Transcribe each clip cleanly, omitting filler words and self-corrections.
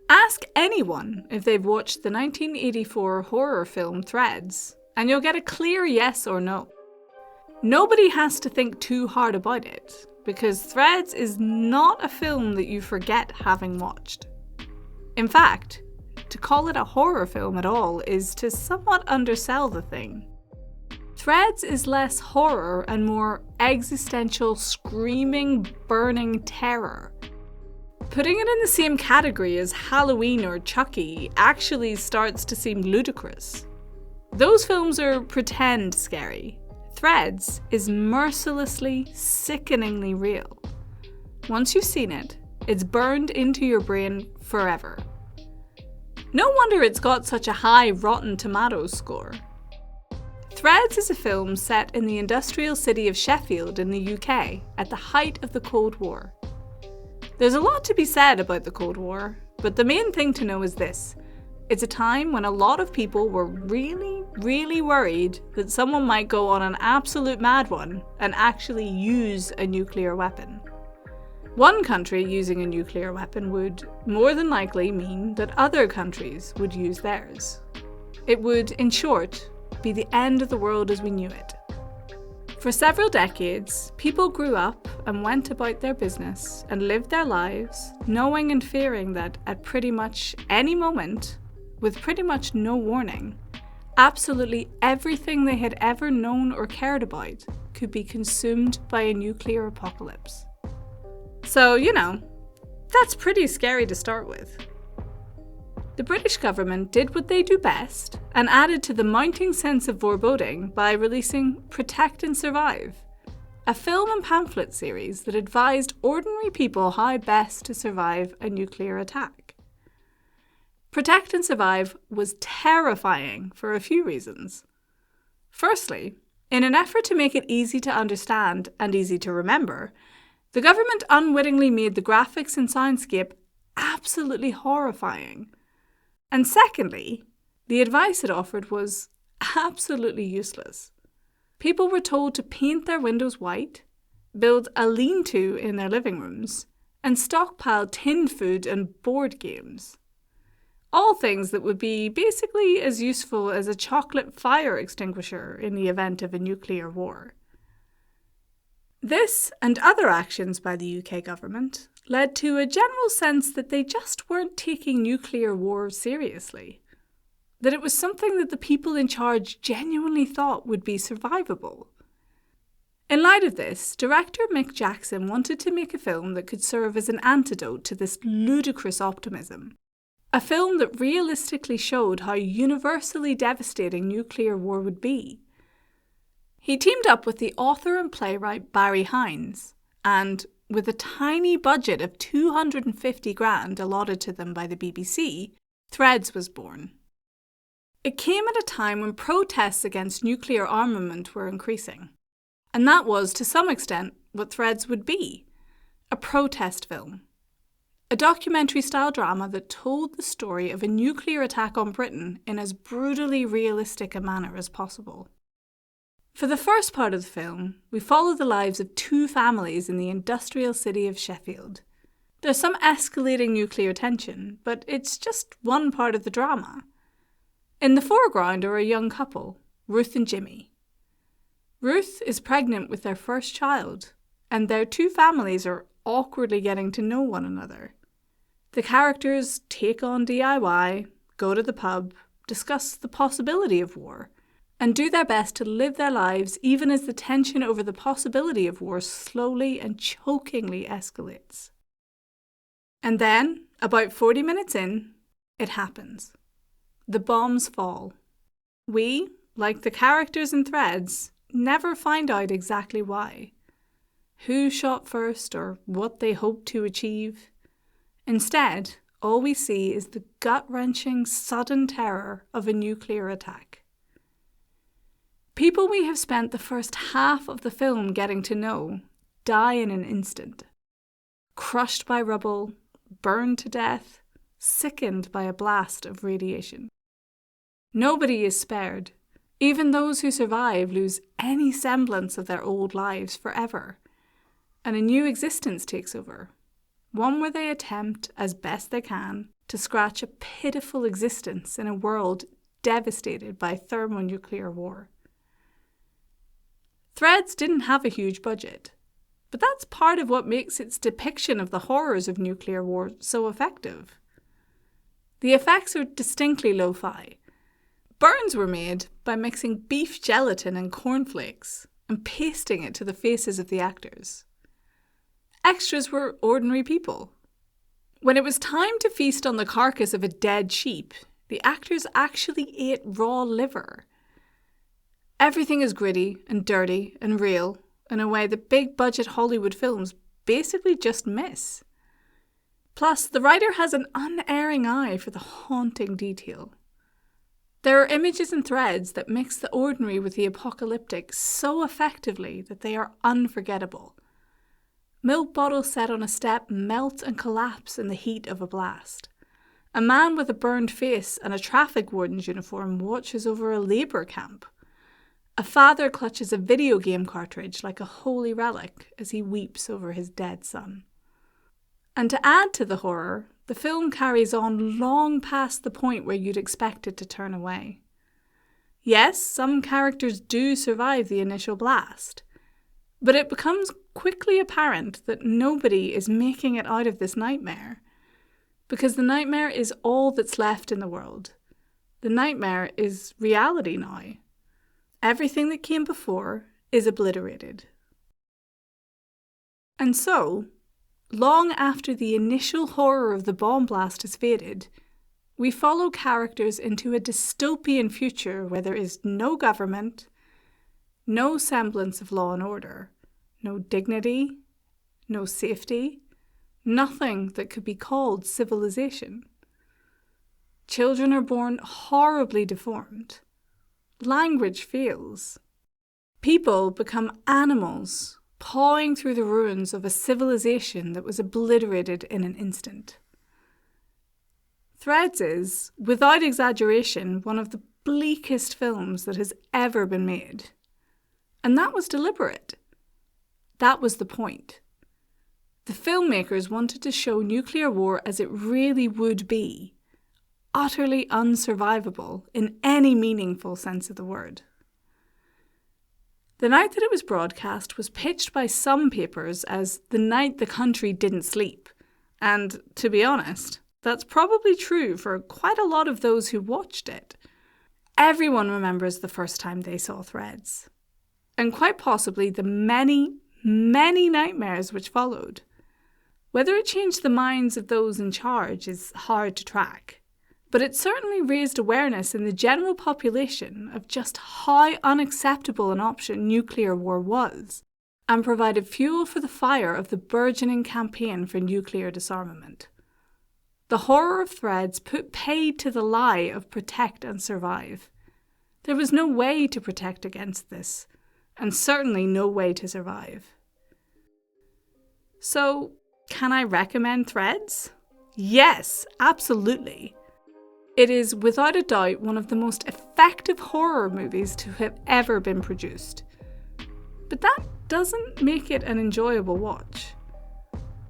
Ask anyone if they've watched the 1984 horror film Threads, and you'll get a clear yes or no. Nobody has to think too hard about it, because Threads is not a film that you forget having watched. In fact, to call it a horror film at all is to somewhat undersell the thing. Threads is less horror and more existential, screaming, burning terror. Putting it in the same category as Halloween or Chucky actually starts to seem ludicrous. Those films are pretend scary. Threads is mercilessly, sickeningly real. Once you've seen it, it's burned into your brain forever. No wonder it's got such a high Rotten Tomatoes score. Threads is a film set in the industrial city of Sheffield in the UK at the height of the Cold War. There's a lot to be said about the Cold War, but the main thing to know is this. It's a time when a lot of people were really worried that someone might go on an absolute mad one and actually use a nuclear weapon. One country using a nuclear weapon would more than likely mean that other countries would use theirs. It would, in short, be the end of the world as we knew it. For several decades, people grew up and went about their business and lived their lives knowing and fearing that at pretty much any moment, with pretty much no warning, absolutely everything they had ever known or cared about could be consumed by a nuclear apocalypse. So, that's pretty scary to start with. The British government did what they do best and added to the mounting sense of foreboding by releasing Protect and Survive, a film and pamphlet series that advised ordinary people how best to survive a nuclear attack. Protect and Survive was terrifying for a few reasons. Firstly, in an effort to make it easy to understand and easy to remember, the government unwittingly made the graphics and soundscape absolutely horrifying. And secondly, the advice it offered was absolutely useless. People were told to paint their windows white, build a lean-to in their living rooms, and stockpile tinned food and board games. All things that would be basically as useful as a chocolate fire extinguisher in the event of a nuclear war. This and other actions by the UK government led to a general sense that they just weren't taking nuclear war seriously, that it was something that the people in charge genuinely thought would be survivable. In light of this, director Mick Jackson wanted to make a film that could serve as an antidote to this ludicrous optimism, a film that realistically showed how universally devastating nuclear war would be. He teamed up with the author and playwright Barry Hines, and with a tiny budget of 250 grand allotted to them by the BBC, Threads was born. It came at a time when protests against nuclear armament were increasing. And that was, to some extent, what Threads would be, a protest film. A documentary-style drama that told the story of a nuclear attack on Britain in as brutally realistic a manner as possible. For the first part of the film, we follow the lives of two families in the industrial city of Sheffield. There's some escalating nuclear tension, but it's just one part of the drama. In the foreground are a young couple, Ruth and Jimmy. Ruth is pregnant with their first child, and their two families are awkwardly getting to know one another. The characters take on DIY, go to the pub, discuss the possibility of war, and do their best to live their lives even as the tension over the possibility of war slowly and chokingly escalates. And then, about 40 minutes in, it happens. The bombs fall. We, like the characters in Threads, never find out exactly why. Who shot first or what they hoped to achieve. Instead, all we see is the gut-wrenching, sudden terror of a nuclear attack. People we have spent the first half of the film getting to know die in an instant. Crushed by rubble, burned to death, sickened by a blast of radiation. Nobody is spared. Even those who survive lose any semblance of their old lives forever, and a new existence takes over. One where they attempt, as best they can, to scratch a pitiful existence in a world devastated by thermonuclear war. Threads didn't have a huge budget, but that's part of what makes its depiction of the horrors of nuclear war so effective. The effects are distinctly lo-fi. Burns were made by mixing beef gelatin and cornflakes and pasting it to the faces of the actors. Extras were ordinary people. When it was time to feast on the carcass of a dead sheep, the actors actually ate raw liver. Everything is gritty and dirty and real in a way that big-budget Hollywood films basically just miss. Plus, the writer has an unerring eye for the haunting detail. There are images and threads that mix the ordinary with the apocalyptic so effectively that they are unforgettable. Milk bottles set on a step melt and collapse in the heat of a blast. A man with a burned face and a traffic warden's uniform watches over a labour camp. A father clutches a video game cartridge like a holy relic as he weeps over his dead son. And to add to the horror, the film carries on long past the point where you'd expect it to turn away. Yes, some characters do survive the initial blast, but it becomes quickly apparent that nobody is making it out of this nightmare, because the nightmare is all that's left in the world. The nightmare is reality now. Everything that came before is obliterated. And so, long after the initial horror of the bomb blast has faded, we follow characters into a dystopian future where there is no government, no semblance of law and order, no dignity, no safety, nothing that could be called civilization. Children are born horribly deformed. Language fails. People become animals, pawing through the ruins of a civilization that was obliterated in an instant. Threads is, without exaggeration, one of the bleakest films that has ever been made. And that was deliberate. That was the point. The filmmakers wanted to show nuclear war as it really would be, utterly unsurvivable in any meaningful sense of the word. The night that it was broadcast was pitched by some papers as the night the country didn't sleep. And, to be honest, that's probably true for quite a lot of those who watched it. Everyone remembers the first time they saw Threads. And quite possibly the many, many nightmares which followed. Whether it changed the minds of those in charge is hard to track. But it certainly raised awareness in the general population of just how unacceptable an option nuclear war was, and provided fuel for the fire of the burgeoning campaign for nuclear disarmament. The horror of Threads put paid to the lie of protect and survive. There was no way to protect against this, and certainly no way to survive. So, can I recommend Threads? Yes, absolutely. It is without a doubt one of the most effective horror movies to have ever been produced. But that doesn't make it an enjoyable watch.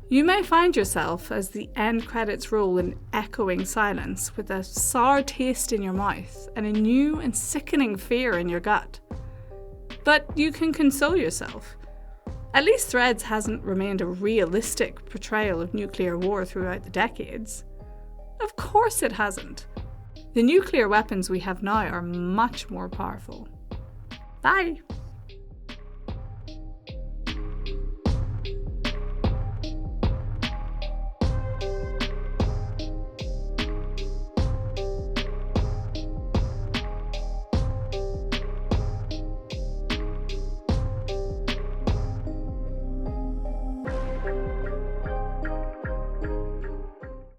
You may find yourself, as the end credits roll in echoing silence, with a sour taste in your mouth and a new and sickening fear in your gut. But you can console yourself. At least Threads hasn't remained a realistic portrayal of nuclear war throughout the decades. Of course it hasn't. The nuclear weapons we have now are much more powerful. Bye!